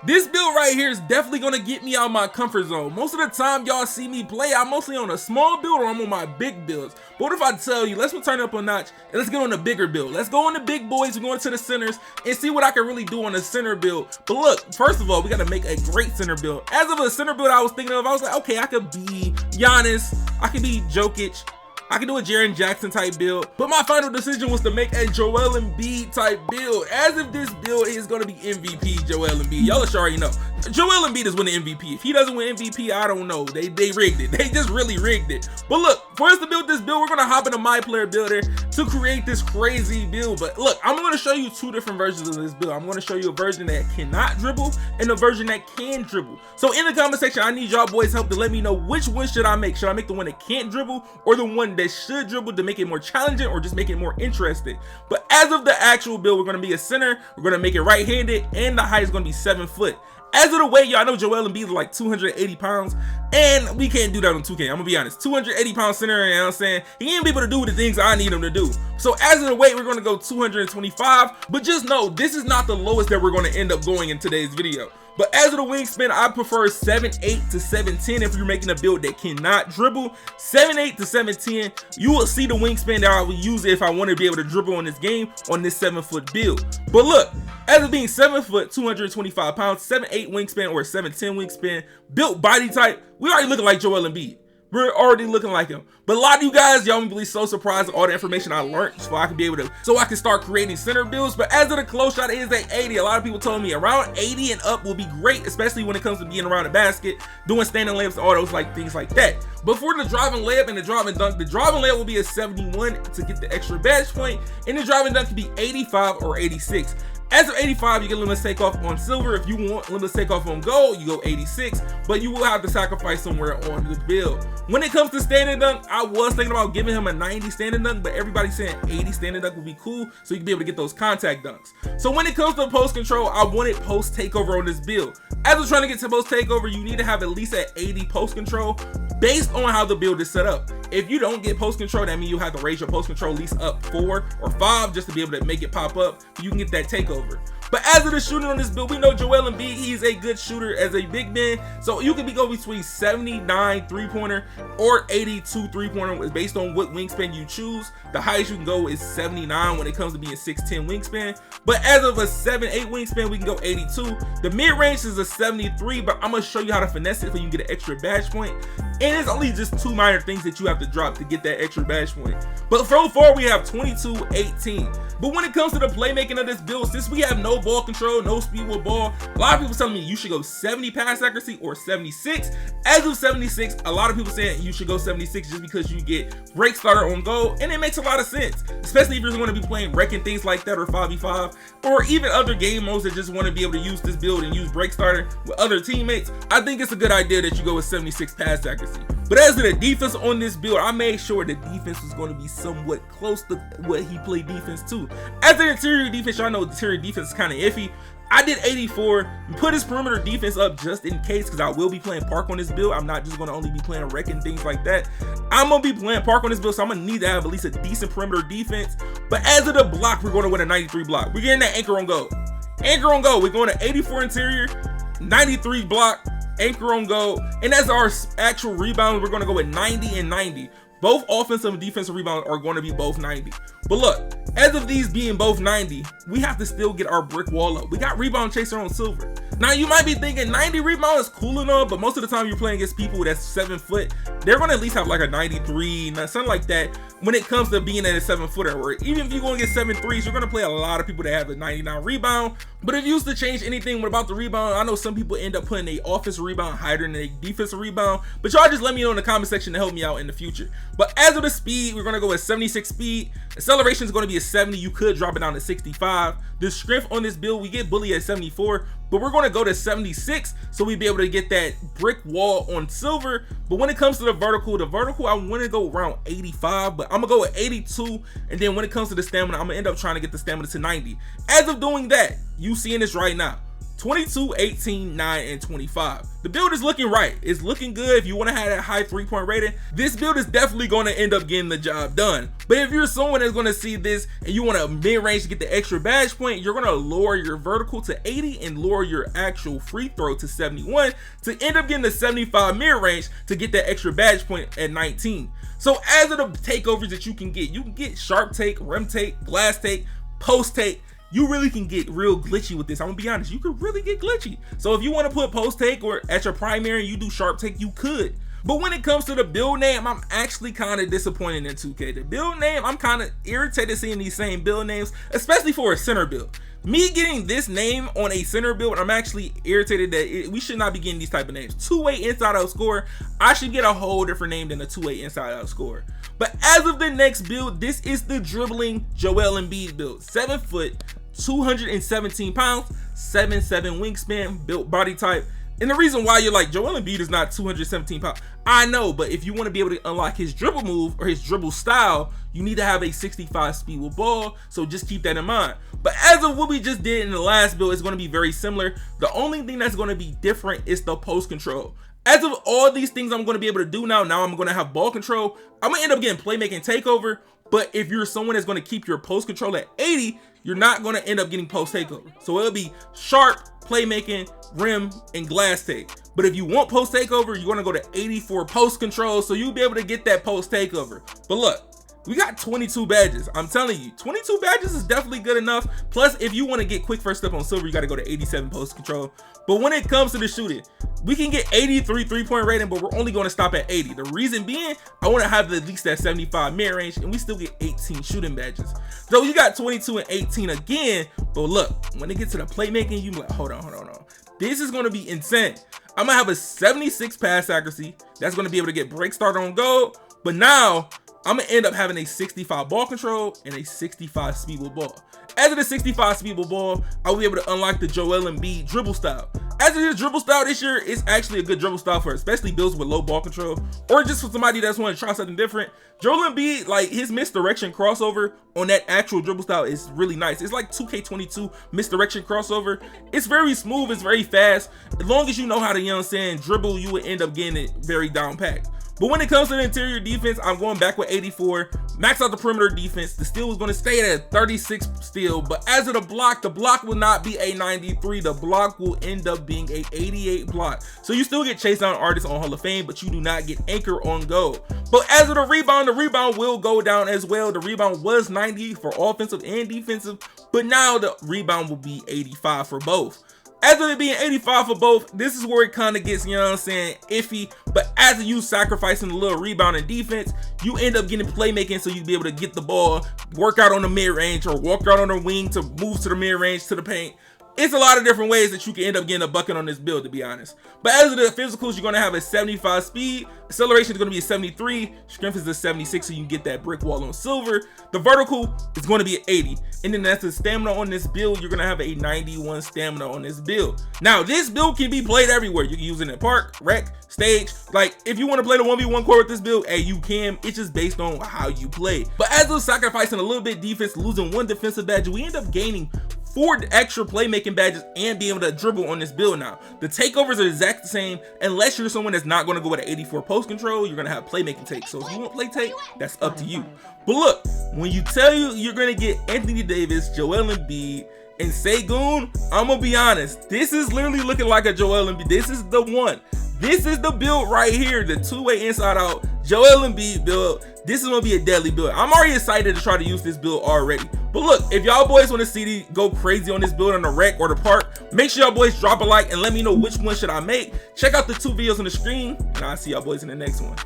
This build right here is definitely gonna get me out of my comfort zone. Most of the time y'all see me play, I'm mostly on a small build or I'm on my big builds. But what if I tell you, let's turn it up a notch and let's get on the bigger build. Let's go on the big boys, we're going to the centers and see what I can really do on the center build. But look, first of all, we gotta make a great center build. As of a center build I was thinking of, I was like, okay, I could be Giannis, I could be Jokic, I can do a Jaren Jackson type build, but my final decision was to make a Joel Embiid type build, as if this build is going to be MVP Joel Embiid. Y'all should already know. Joel Embiid is winning MVP. If he doesn't win MVP, I don't know. They rigged it. They just really rigged it. But look, for us to build this build, we're going to hop into My Player Builder to create this crazy build. But look, I'm going to show you two different versions of this build. I'm going to show you a version that cannot dribble and a version that can dribble. So in the comment section, I need y'all boys help to let me know which one should I make. Should I make the one that can't dribble or the one that should dribble to make it more challenging or just make it more interesting? But as of the actual build, we're going to be a center, we're going to make it right-handed, and the height is going to be 7 foot. As of the weight, y'all know Joel Embiid is like 280 pounds, and we can't do that on 2K. I'm gonna be honest, 280 pound center, you know what I'm saying? He ain't be able to do the things I need him to do. So as of the weight, we're gonna go 225, but just know this is not the lowest that we're gonna end up going in today's video. But as of the wingspan, I prefer 7'8 to 7'10 if you're making a build that cannot dribble. 7'8 to 7'10, you will see the wingspan that I will use if I want to be able to dribble on this game on this 7-foot build. But look, as of being 7 foot, 225 pounds, 7'8 wingspan or 7'10 wingspan, built body type, we already looking like Joel Embiid. We're already looking like him. But a lot of you guys, y'all be so surprised at all the information I learned so I can start creating center builds. But as of the close shot, it is at 80. A lot of people told me around 80 and up will be great, especially when it comes to being around the basket, doing standing layups, all those things like that. But for the driving layup and the driving dunk, the driving layup will be a 71 to get the extra badge point, and the driving dunk can be 85 or 86. As of 85, you get limitless takeoff on silver. If you want limitless takeoff on gold, you go 86, but you will have to sacrifice somewhere on the build. When it comes to standing dunk, I was thinking about giving him a 90 standing dunk, but everybody's saying 80 standing dunk would be cool, so you can be able to get those contact dunks. So when it comes to post control, I wanted post takeover on this build. As I'm trying to get to post takeover, you need to have at least at 80 post control based on how the build is set up. If you don't get post control, that means you have to raise your post control at least up 4 or 5 just to be able to make it pop up so you can get that takeover. But as of the shooting on this build, we know Joel Embiid, he's a good shooter as a big man. So you can go between 79 three-pointer or 82 three-pointer based on what wingspan you choose. The highest you can go is 79 when it comes to being 6'10 wingspan. But as of a 7'8 wingspan, we can go 82. The mid-range is a 73, but I'm going to show you how to finesse it so you can get an extra badge point. And it's only just 2 minor things that you have to drop to get that extra badge point. But so far, we have 22, 18. But when it comes to the playmaking of this build, since we have no ball control, no speed with ball, a lot of people telling me you should go 70 pass accuracy or 76. As of 76, a lot of people saying you should go 76 just because you get break starter on goal, and it makes a lot of sense, especially if you're going to be playing wrecking things like that or 5v5, or even other game modes that just want to be able to use this build and use break starter with other teammates. I think it's a good idea that you go with 76 pass accuracy. But as to the defense on this build, I made sure the defense was going to be somewhat close to what he played defense to. As an interior defense, y'all know the interior defense is kind of iffy. I did 84, put his perimeter defense up just in case, because I will be playing park on this build. I'm not just going to only be playing wreck and things like that. I'm going to be playing park on this build, so I'm going to need to have at least a decent perimeter defense. But as of the block, we're going to win a 93 block. We're getting that anchor on goal. Anchor on goal. We're going to 84 interior, 93 block, anchor on goal. And as our actual rebounds, we're going to go with 90 and 90. Both offensive and defensive rebounds are going to be both 90. But look, as of these being both 90, we have to still get our brick wall up. We got rebound chaser on silver. Now you might be thinking 90 rebound is cool enough, but most of the time you're playing against people that's 7 foot, they're going to at least have like a 93, something like that when it comes to being at a 7-footer. Or even if you're going to get 7 threes, you're going to play a lot of people that have a 99 rebound. But if you used to change anything about the rebound, I know some people end up putting a offensive rebound higher than a defensive rebound, but y'all just let me know in the comment section to help me out in the future. But as of the speed, we're going to go with 76 speed. Acceleration is going to be a 70. You could drop it down to 65. The strength on this build, we get bully at 74, but we're going to go to 76 so we be able to get that brick wall on silver. But when it comes to the vertical, I want to go around 85, but I'm gonna go with 82. And then when it comes to the stamina, I'm gonna end up trying to get the stamina to 90. As of doing that, you seeing this right now, 22, 18, 9, and 25. The build is looking right. It's looking good. If you want to have that high 3-point rating, this build is definitely going to end up getting the job done. But if you're someone that's going to see this and you want a mid-range to get the extra badge point, you're going to lower your vertical to 80 and lower your actual free throw to 71 to end up getting the 75 mid-range to get that extra badge point at 19. So as of the takeovers that you can get sharp take, rim take, glass take, post take. You really can get real glitchy with this. I'm gonna be honest, you could really get glitchy. So if you want to put post take or at your primary you do sharp take, you could. But when it comes to the build name, I'm actually kind of disappointed in 2K. The build name, I'm kind of irritated seeing these same build names, especially for a center build. Me getting this name on a center build, I'm actually irritated that we should not be getting these type of names. Two-way inside out scorer, I should get a whole different name than a two-way inside out scorer. But as of the next build, this is the dribbling Joel Embiid build. 7 foot, 217 pounds, 7'7" wingspan, built body type. And the reason why you're like, Joel Embiid is not 217 pounds. I know, but if you want to be able to unlock his dribble move or his dribble style, you need to have a 65 speed with ball. So just keep that in mind. But as of what we just did in the last build, it's going to be very similar. The only thing that's going to be different is the post control. As of all these things I'm going to be able to do now I'm going to have ball control. I'm going to end up getting playmaking takeover. But if you're someone that's going to keep your post control at 80, you're not going to end up getting post takeover. So it'll be sharp, playmaking, rim, and glass take. But if you want post takeover, you're going to go to 80 for post control. So you'll be able to get that post takeover. But look, we got 22 badges. I'm telling you, 22 badges is definitely good enough. Plus, if you want to get quick first step on silver, you got to go to 87 post control. But when it comes to the shooting, we can get 83 3-point rating, but we're only going to stop at 80. The reason being, I want to have at least that 75 mid range, and we still get 18 shooting badges. So you got 22 and 18 again. But look, when it gets to the playmaking, you be like, hold on. This is going to be insane. I'm going to have a 76 pass accuracy. That's going to be able to get break started on goal. But now I'm going to end up having a 65 ball control and a 65 speed with ball. As of the 65 speed with ball, I'll be able to unlock the Joel Embiid dribble style. As of this dribble style this year, it's actually a good dribble style for especially builds with low ball control, or just for somebody that's want to try something different. Joel Embiid, like his misdirection crossover on that actual dribble style is really nice. It's like 2K22 misdirection crossover. It's very smooth, it's very fast. As long as you know how to, you know what I'm saying, dribble, you would end up getting it very down packed. But when it comes to the interior defense, I'm going back with 84. Max out the perimeter defense. The steal is going to stay at a 36 steal. But as of the block will not be a 93. The block will end up being a 88 block. So you still get chase down artists on Hall of Fame, but you do not get anchor on goal. But as of the rebound will go down as well. The rebound was 90 for offensive and defensive, but now the rebound will be 85 for both. As of it being 85 for both, this is where it kind of gets, you know what I'm saying, iffy. But as you sacrificing a little rebound and defense, you end up getting playmaking, so you'll be able to get the ball, work out on the mid-range, or walk out on the wing to move to the mid-range, to the paint. It's a lot of different ways that you can end up getting a bucket on this build, to be honest. But as of the physicals, you're going to have a 75 speed. Acceleration is going to be a 73. Strength is a 76, so you can get that brick wall on silver. The vertical is going to be an 80. And then that's the stamina on this build. You're going to have a 91 stamina on this build. Now, this build can be played everywhere. You can use it in park, rec, stage. Like, if you want to play the 1v1 core with this build, hey, you can. It's just based on how you play. But as of sacrificing a little bit defense, losing 1 defensive badge, we end up gaining 4 extra playmaking badges and being able to dribble on this build now. The takeovers are exact the same, unless you're someone that's not going to go with an 84 post control, you're going to have playmaking take. So if you want play take, that's up to you. But look, when you tell you you're going to get Anthony Davis, Joel Embiid, and Segun, I'm going to be honest, this is literally looking like a Joel Embiid. This is the one. This is the build right here, the two-way inside out Joel Embiid build. This is gonna be a deadly build. I'm already excited to try to use this build already. But look, if y'all boys want to see me go crazy on this build on the rec or the park, make sure y'all boys drop a like and let me know which one should I make. Check out the 2 videos on the screen, and I'll see y'all boys in the next one.